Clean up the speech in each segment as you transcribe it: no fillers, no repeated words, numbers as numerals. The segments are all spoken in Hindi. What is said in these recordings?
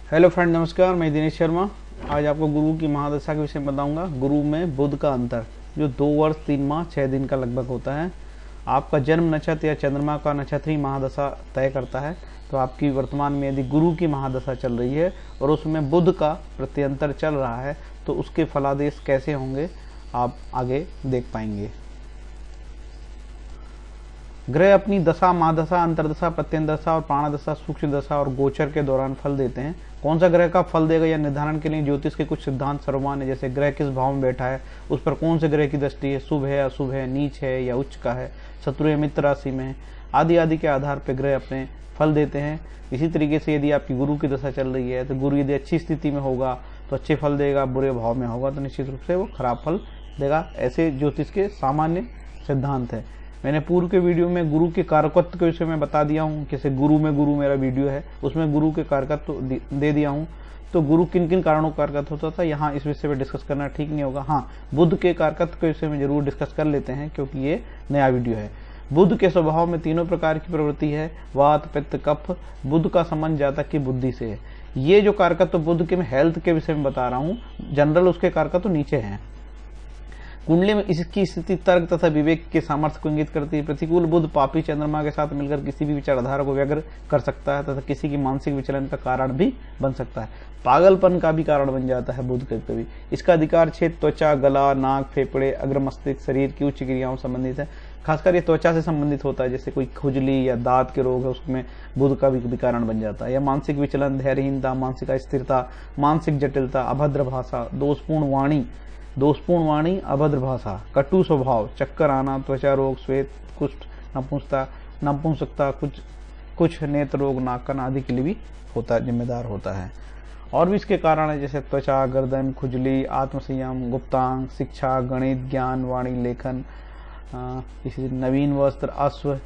हेलो फ्रेंड, नमस्कार। मैं दिनेश शर्मा आज आपको गुरु की महादशा के विषय में बताऊंगा। गुरु में बुध का अंतर जो 2 वर्ष 3 माह 6 दिन का लगभग होता है। आपका जन्म नक्षत्र या चंद्रमा का नक्षत्र ही महादशा तय करता है। तो आपकी वर्तमान में यदि गुरु की महादशा चल रही है और उसमें बुध का प्रत्यंतर चल रहा है तो उसके फलादेश कैसे होंगे आप आगे देख पाएंगे। ग्रह अपनी दशा, महादशा, अंतरदशा, प्रत्यंतदशा और प्राणदशा, सूक्ष्म दशा और गोचर के दौरान फल देते हैं। कौन सा ग्रह का फल देगा या निर्धारण के लिए ज्योतिष के कुछ सिद्धांत सर्वमान्य, जैसे ग्रह किस भाव में बैठा है, उस पर कौन से ग्रह की दृष्टि है, शुभ है, अशुभ है, नीच है या उच्च का है, शत्रु या मित्र राशि में है, आदि आदि के आधार पर ग्रह अपने फल देते हैं। इसी तरीके से यदि आपकी गुरु की दशा चल रही है तो गुरु यदि अच्छी स्थिति में होगा तो अच्छे फल देगा, बुरे भाव में होगा तो निश्चित रूप से वो खराब फल देगा। ऐसे ज्योतिष के सामान्य सिद्धांत है। मैंने पूर्व के वीडियो में गुरु के कारकत्व के विषय में बता दिया हूँ। जैसे गुरु में गुरु मेरा वीडियो है, उसमें गुरु के कारकत्व दे दिया हूँ। तो गुरु किन किन कारणों का कारकत्व होता था, यहाँ इस विषय में डिस्कस करना ठीक नहीं होगा। हाँ, बुध के कारकत्व के विषय में जरूर डिस्कस कर लेते हैं क्योंकि ये नया वीडियो है। बुध के स्वभाव में 3 प्रकार की प्रवृत्ति है, वात, पित्त, कफ। बुध का संबंध जातक की बुद्धि से है। ये जो कारकत्व बुध के मैं हेल्थ के विषय में बता रहा हूँ, जनरल उसके कारकत्व नीचे हैं। कुंडली में इसकी स्थिति तर्क तथा विवेक के सामर्थ्य को इंगित करती है। प्रतिकूल बुध पापी चंद्रमा के साथ मिलकर किसी भी विचारधारा को व्यग्र कर सकता है तथा किसी की मानसिक विचलन का कारण भी बन सकता है। पागलपन का भी कारण बन जाता है बुध के कभी। इसका अधिकार क्षेत्र त्वचा, गला, नाक, फेफड़े, अग्र मस्तिष्क, शरीर की उच्च क्रियाओं से संबंधित है। खासकर ये त्वचा से संबंधित होता है, जैसे कोई खुजली या दांत के रोग है उसमें बुध का भी कारण बन जाता है। या मानसिक विचलन, धैर्यहीनता, मानसिक अस्थिरता, मानसिक जटिलता, अभद्र भाषा, दोषपूर्ण वाणी, अभद्र भाषा, कटु स्वभाव, चक्कर आना, त्वचा रोग, श्वेत कुष्ठ, नपुंसकता, कुछ नेत्र रोग, नाकन आदि के लिए भी जिम्मेदार होता है। और भी इसके कारण है, जैसे त्वचा, गर्दन, खुजली, आत्मसंयम, गुप्तांग, शिक्षा, गणित, ज्ञान, वाणी, लेखन, इसी नवीन वस्त्र, अश्व,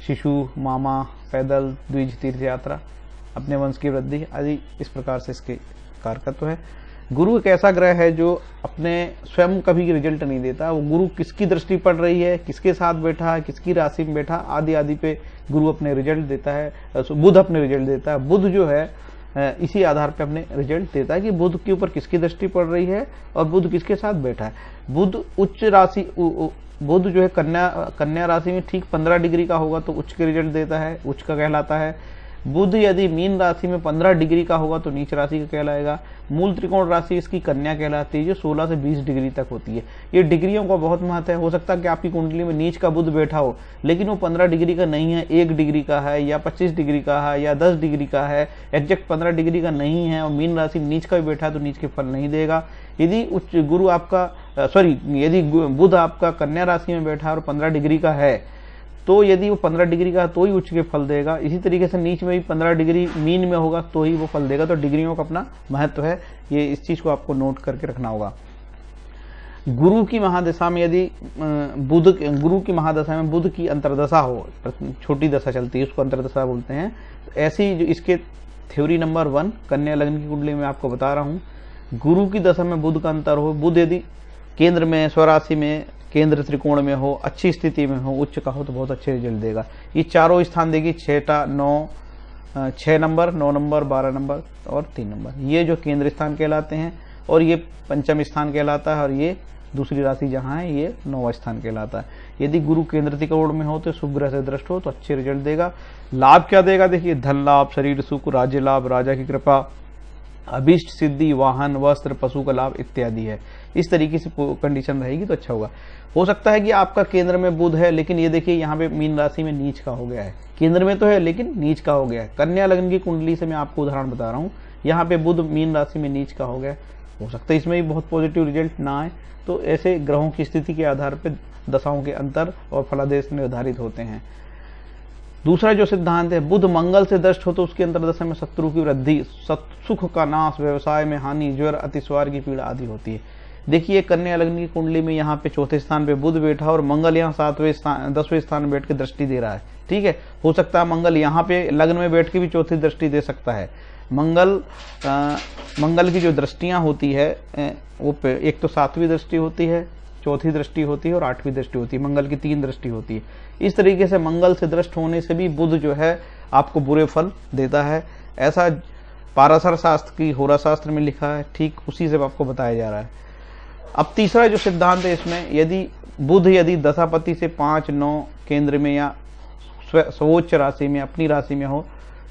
शिशु, मामा, पैदल, द्विज, तीर्थ यात्रा, अपने वंश की वृद्धि आदि इस प्रकार से इसके कारकत्व है। गुरु एक ऐसा ग्रह है जो अपने स्वयं कभी रिजल्ट नहीं देता। वो गुरु किसकी दृष्टि पड़ रही है, किसके साथ बैठा है, किसकी राशि में बैठा, आदि आदि पे गुरु अपने रिजल्ट देता है, बुध अपने रिजल्ट देता है। बुध जो है इसी आधार पे अपने रिजल्ट देता है कि बुध के ऊपर किसकी दृष्टि पड़ रही है और बुध किसके साथ बैठा है। बुध जो है कन्या राशि में ठीक 15 डिग्री का होगा तो उच्च के रिजल्ट देता है, उच्च का कहलाता है। बुध यदि मीन राशि में 15 डिग्री का होगा तो नीच राशि का कहलाएगा। मूल त्रिकोण राशि इसकी कन्या कहलाती है जो 16 से 20 डिग्री तक होती है। ये डिग्रियों का बहुत महत्व है। हो सकता है कि आपकी कुंडली में नीच का बुध बैठा हो लेकिन वो 15 डिग्री का नहीं है, 1 डिग्री का है या 25 डिग्री का है या 10 डिग्री का है, एग्जैक्ट 15 डिग्री का नहीं है और मीन राशि में नीच का भी बैठा है तो नीच के फल नहीं देगा। यदि यदि बुध आपका कन्या राशि में बैठा है और 15 डिग्री का है तो यदि वो 15 डिग्री का तो ही उच्च के फल देगा। इसी तरीके से नीच में भी 15 डिग्री मीन में होगा तो ही वो फल देगा। तो डिग्रियों का अपना महत्व है, ये इस चीज को आपको नोट करके रखना होगा। गुरु की महादशा में यदि गुरु की महादशा में बुध की अंतरदशा हो, छोटी दशा चलती है उसको अंतरदशा बोलते हैं। तो ऐसी जो इसके थ्योरी नंबर 1 कन्या लग्न की कुंडली में आपको बता रहा हूँ, गुरु की दशा में बुध का अंतर हो, बुध यदि केंद्र में, स्वराशि में, केंद्र त्रिकोण में हो, अच्छी स्थिति में हो, उच्च का हो तो बहुत अच्छे रिजल्ट देगा। ये चारों स्थान देगी, 6 नंबर, 9 नंबर, 12 नंबर और 3 नंबर। ये जो केंद्र स्थान कहलाते हैं और ये पंचम स्थान कहलाता है और ये दूसरी राशि जहां है ये 9वां स्थान कहलाता है। यदि गुरु केंद्र त्रिकोण में हो तो शुभ ग्रह से दृष्ट हो तो अच्छे रिजल्ट देगा। लाभ क्या देगा, देखिए धन लाभ, शरीर सुख, राज्य लाभ, राजा की कृपा, अभीष्ट सिद्धि, वाहन, वस्त्र, पशु का लाभ इत्यादि है। इस तरीके से कंडीशन रहेगी तो अच्छा होगा। हो सकता है कि आपका केंद्र में बुध है लेकिन ये देखिए यहाँ पे मीन राशि में नीच का हो गया है, केंद्र में तो है लेकिन नीच का हो गया है। कन्या लग्न की कुंडली से मैं आपको उदाहरण बता रहा हूँ, यहाँ पे बुध मीन राशि में नीच का हो गया। हो सकता है इसमें भी बहुत पॉजिटिव रिजल्ट ना आए। तो ऐसे ग्रहों की स्थिति के आधार पर दशाओं के अंतर और फलादेश निर्धारित होते हैं। दूसरा जो सिद्धांत है, बुध मंगल से दृष्ट हो तो उसके अंतर्दशा में शत्रु की वृद्धि, सुख का नाश, व्यवसाय में हानि, ज्वर, अतिस्वार की पीड़ा आदि होती है। देखिए कन्या लग्न की कुंडली में यहाँ पे 4थे स्थान पे बुध बैठा और मंगल यहाँ 10वें स्थान में बैठ के दृष्टि दे रहा है। ठीक है, हो सकता है मंगल यहाँ पे लग्न में बैठ के भी चौथी दृष्टि दे सकता है। मंगल की जो दृष्टियां होती है वो एक तो 7वीं दृष्टि होती है, चौथी दृष्टि होती है और 8वीं दृष्टि होती है। मंगल की 3 दृष्टि होती है। इस तरीके से मंगल से दृष्ट होने से भी बुध जो है आपको बुरे फल देता है। ऐसा पाराशर शास्त्र की होरा शास्त्र में लिखा है, ठीक उसी से आपको बताया जा रहा है। अब तीसरा जो सिद्धांत है इसमें, यदि बुध यदि दशापति से 5, 9 केंद्र में या सर्वोच्च राशि में, अपनी राशि में हो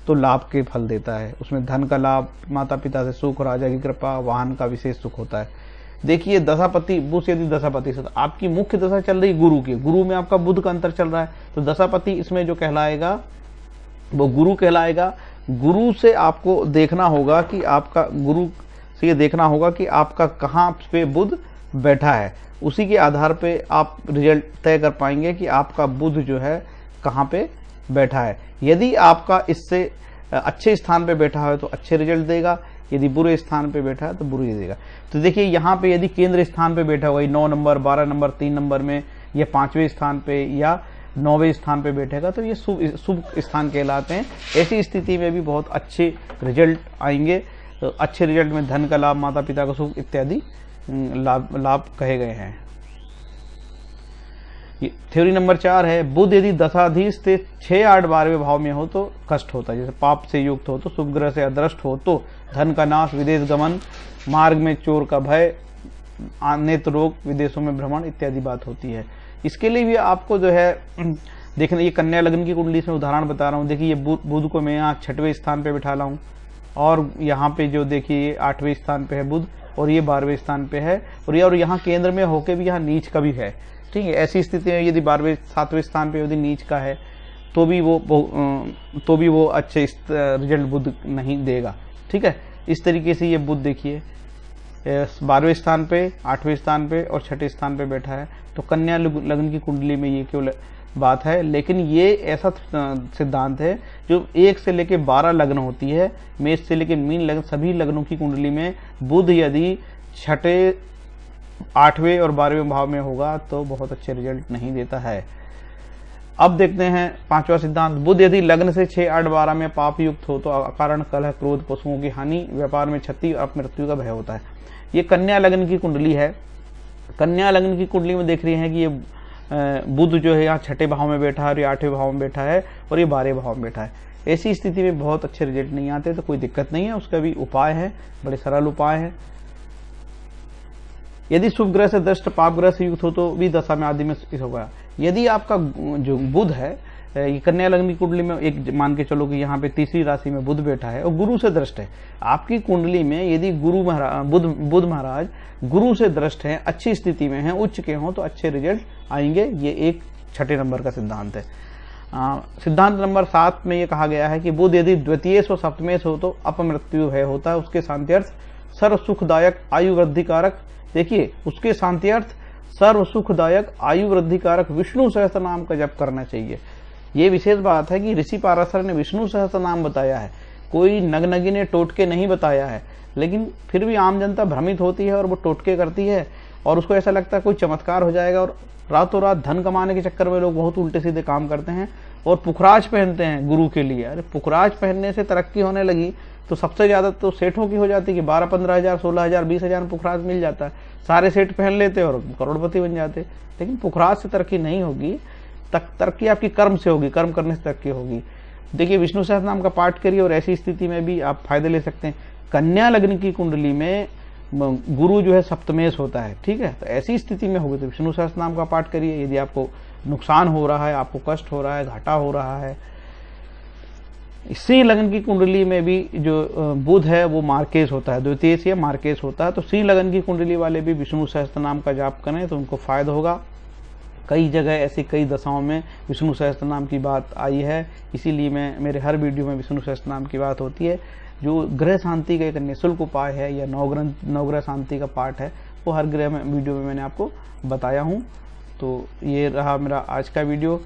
तो लाभ के फल देता है। उसमें धन का लाभ, माता पिता से सुख, राजा की कृपा, वाहन का विशेष सुख होता है। देखिए दशापति, बुध यदि दशापति से, तो आपकी मुख्य दशा चल रही गुरु की, गुरु में आपका बुध का अंतर चल रहा है, तो दशापति इसमें जो कहलाएगा वो गुरु कहलाएगा। गुरु से आपको देखना होगा कि आपका, गुरु से ये देखना होगा कि आपका कहाँ पे बुध बैठा है, उसी के आधार पे आप रिजल्ट तय कर पाएंगे कि आपका बुध जो है कहाँ पे बैठा है। यदि आपका इससे अच्छे स्थान पे बैठा है तो अच्छे रिजल्ट देगा, यदि बुरे स्थान पे बैठा है तो बुरे देगा। तो देखिए यहाँ पे यदि केंद्र स्थान पे बैठा हुआ 9 नंबर, 12 नंबर, 3 नंबर में, या 5वें स्थान पे या 9वें स्थान पे बैठेगा तो ये शुभ स्थान कहलाते हैं। ऐसी स्थिति में भी बहुत अच्छे रिजल्ट आएंगे। तो अच्छे रिजल्ट में धन का लाभ, माता पिता का सुख इत्यादि लाभ कहे गए हैं। थ्योरी नंबर 4 है, बुध यदि दशाधीश से 6, 8, 12वें भाव में हो तो कष्ट होता है। जैसे पाप से युक्त हो तो, शुभ ग्रह से अदृष्ट हो तो धन का नाश, विदेश गमन, मार्ग में चोर का भय, नेत्र रोग, विदेशों में भ्रमण इत्यादि बात होती है। इसके लिए भी आपको जो है देखना, ये कन्या लग्न की कुंडली में उदाहरण बता रहा हूँ। देखिए ये बुध को मैं यहाँ 6वें स्थान पे बिठा ला हूँ, और यहाँ पे जो देखिए ये 8वें स्थान पे है बुध, और ये 12वें स्थान पे है, और यहाँ केंद्र में होके भी यहाँ नीच का भी है। ठीक है, ऐसी स्थिति में यदि 12वें 7वें स्थान पे यदि नीच का है तो भी वो अच्छे रिजल्ट बुध नहीं देगा। ठीक है, इस तरीके से ये बुध देखिए 12वें स्थान पे, 8वें स्थान पे और 6ठे स्थान पे बैठा है। तो कन्या लग्न की कुंडली में ये केवल बात है, लेकिन ये ऐसा सिद्धांत है जो 1 से लेकर 12 लग्न होती है, मेष से लेकर मीन लग्न, सभी लग्नों की कुंडली में बुध यदि 6ठे, 8वें और 12वें भाव में होगा तो बहुत अच्छे रिजल्ट नहीं देता है। अब देखते हैं 5वां सिद्धांत, बुध यदि लग्न से 6, 8, 12 में पाप युक्त हो तो अकारण कलह, क्रोध, पशुओं की हानि, व्यापार में क्षति और मृत्यु का भय होता है। ये कन्या लग्न की कुंडली है। कन्या लग्न की कुंडली में देख रहे हैं कि ये बुध जो है यहाँ 6ठे भाव में बैठा है, और ये 8वें भाव में बैठा है, और ये 12वें भाव में बैठा है। ऐसी स्थिति में बहुत अच्छे रिजल्ट नहीं आते, तो कोई दिक्कत नहीं है, उसका भी उपाय है, बड़े सरल उपाय है। यदि शुभ ग्रह से दृष्ट पाप ग्रह से युक्त हो तो भी दशा में आदि में होगा। यदि आपका जो बुध है, ये कन्या लग्न की कुंडली में एक मान के चलो कि यहाँ पे तीसरी राशि में बुध बैठा है और गुरु से दृष्ट है। आपकी कुंडली में यदि बुध महाराज गुरु से दृष्ट है, अच्छी स्थिति में है, उच्च के हों तो अच्छे रिजल्ट आएंगे। ये एक 6ठे नंबर का सिद्धांत है। सिद्धांत नंबर 7 में ये कहा गया है कि बुध यदि द्वितीयेश और सप्तमेश हो तो अपमृत्यु भय होता है। उसके शांत्यर्थ सर्व सुखदायक, आयु वृद्धिकारक, देखिए उसके शांत्यर्थ सर्व सुखदायक, आयु वृद्धिकारक विष्णु सहस्त्र नाम का जप करना चाहिए। ये विशेष बात है कि ऋषि पाराशर ने विष्णु सहस्त्र नाम बताया है, कोई नगनगी ने टोटके नहीं बताया है। लेकिन फिर भी आम जनता भ्रमित होती है और वो टोटके करती है, और उसको ऐसा लगता है कोई चमत्कार हो जाएगा, और रातों रात धन कमाने के चक्कर में लोग बहुत उल्टे सीधे काम करते हैं और पुखराज पहनते हैं गुरु के लिए। अरे पुखराज पहनने से तरक्की होने लगी तो सबसे ज्यादा तो सेठों की हो जाती है कि 12-15 हजार, 16 हजार, 20 हजार पुखराज मिल जाता है, सारे सेठ पहन लेते और करोड़पति बन जाते। लेकिन पुखराज से तरक्की नहीं होगी, तरक्की आपकी कर्म से होगी, कर्म करने से तरक्की होगी। देखिए विष्णु सहस्त्र नाम का पाठ करिए और ऐसी स्थिति में भी आप फायदे ले सकते हैं। कन्या लग्न की कुंडली में गुरु जो है सप्तमेश होता है, ठीक है, तो ऐसी स्थिति में होगी तो विष्णु सहस्त्र नाम का पाठ करिए। यदि आपको नुकसान हो रहा है, आपको कष्ट हो रहा है, घाटा हो रहा है। सिंह लग्न की कुंडली में भी जो बुध है वो मार्केश होता है, द्वितीय से मार्केश होता है, तो सिंह लग्न की कुंडली वाले भी विष्णु सहस्त्र नाम का जाप करें तो उनको फायदा होगा। कई जगह ऐसी कई दशाओं में विष्णु सहस्त्र नाम की बात आई है, इसीलिए मैं मेरे हर वीडियो में विष्णु सहस्त्र नाम की बात होती है। जो ग्रह शांति का एक निःशुल्क उपाय है या नवग्रह शांति का पाठ है, वो हर ग्रह में वीडियो में मैंने आपको बताया हूँ। तो ये रहा मेरा आज का वीडियो।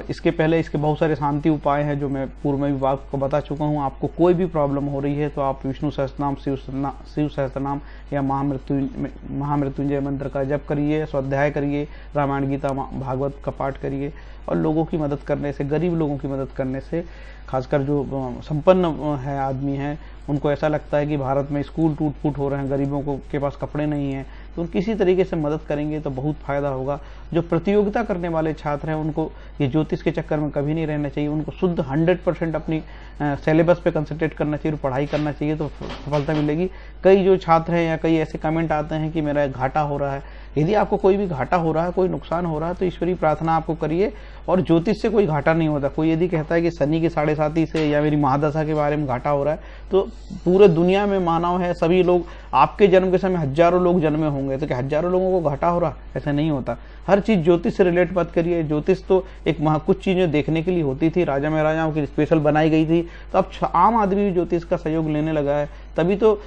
इसके पहले इसके बहुत सारे शांति उपाय हैं जो मैं पूर्व में भी आपको बता चुका हूँ। आपको कोई भी प्रॉब्लम हो रही है तो आप विष्णु सहस्त्रनाम, शिव सहस्त्रनाम या महामृत्युंजय मंत्र का जप करिए, स्वाध्याय करिए, रामायण गीता भागवत का पाठ करिए, और लोगों की मदद करने से, गरीब लोगों की मदद करने से, खासकर जो संपन्न है आदमी है, उनको ऐसा लगता है कि भारत में स्कूल टूट फूट हो रहे हैं, गरीबों को के पास कपड़े नहीं है, तो किसी तरीके से मदद करेंगे तो बहुत फायदा होगा। जो प्रतियोगिता करने वाले छात्र हैं उनको ये ज्योतिष के चक्कर में कभी नहीं रहना चाहिए, उनको शुद्ध 100% अपनी सिलेबस पे कंसंट्रेट करना चाहिए, पढ़ाई करना चाहिए, तो सफलता मिलेगी। कई जो छात्र हैं या कई ऐसे कमेंट आते हैं कि मेरा घाटा हो रहा है। यदि आपको कोई भी घाटा हो रहा है, कोई नुकसान हो रहा है, तो ईश्वरीय प्रार्थना आपको करिए, और ज्योतिष से कोई घाटा नहीं होता। कोई यदि कहता है कि शनि के 7.5 से या मेरी महादशा के बारे में घाटा हो रहा है, तो पूरे दुनिया में मानव है, सभी लोग, आपके जन्म के समय हजारों लोग जन्मे होंगे, तो क्या हजारों लोगों को घाटा हो रहा? ऐसा नहीं होता। हर चीज ज्योतिष से रिलेट मत करिए। ज्योतिष तो एक कुछ चीजें देखने के लिए होती थी, राजा महाराजाओं की स्पेशल बनाई गई थी, तो अब आम आदमी भी ज्योतिष का सहयोग लेने लगा है। तभी तो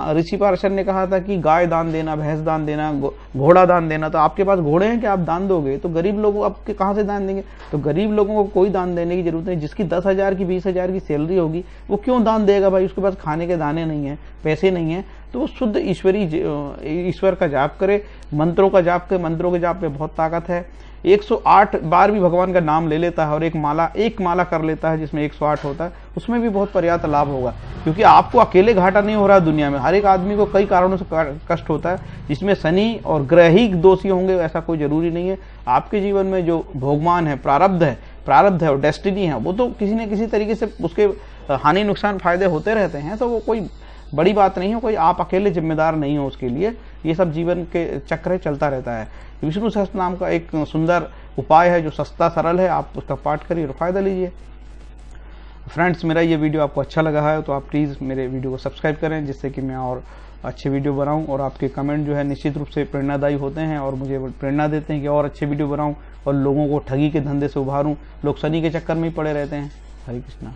ऋषि पार्षद ने कहा था कि गाय दान देना, भैंस दान देना, घोड़ा दान देना। तो आपके पास घोड़े हैं कि आप दान दोगे? तो गरीब लोगों आपके कहाँ से दान देंगे? तो गरीब लोगों को कोई दान देने की जरूरत नहीं। जिसकी 10,000 की 20,000 की सैलरी होगी वो क्यों दान देगा भाई? उसके पास खाने के दाने नहीं है, पैसे नहीं है, तो वो शुद्ध ईश्वर का जाप करे, मंत्रों का जाप करे। मंत्रों के जाप में बहुत ताकत है। 108 बार भी भगवान का नाम ले लेता है और एक माला कर लेता है जिसमें 108 होता है, उसमें भी बहुत पर्याप्त लाभ होगा। क्योंकि आपको अकेले घाटा नहीं हो रहा है दुनिया में, हर एक आदमी को कई कारणों से कष्ट होता है, जिसमें शनि और ग्रह ही दोषी होंगे ऐसा कोई जरूरी नहीं है। आपके जीवन में जो भोगमान है, प्रारब्ध है और डेस्टिनी है, वो तो किसी न किसी तरीके से उसके हानि नुकसान फायदे होते रहते हैं। तो वो कोई बड़ी बात नहीं है, कोई आप अकेले जिम्मेदार नहीं हो उसके लिए। ये सब जीवन के चक्र चलता रहता है। विष्णु सहस्त्र नाम का एक सुंदर उपाय है जो सस्ता सरल है, आप उसका पाठ करिए और फायदा लीजिए। फ्रेंड्स, मेरा ये वीडियो आपको अच्छा लगा है तो आप प्लीज़ मेरे वीडियो को सब्सक्राइब करें, जिससे कि मैं और अच्छे वीडियो बनाऊं। और आपके कमेंट जो है निश्चित रूप से प्रेरणादायी होते हैं और मुझे प्रेरणा देते हैं कि और अच्छे वीडियो बनाऊं और लोगों को ठगी के धंधे से उभारूं। लोग शनि के चक्कर में ही पड़े रहते हैं। हरे कृष्णा।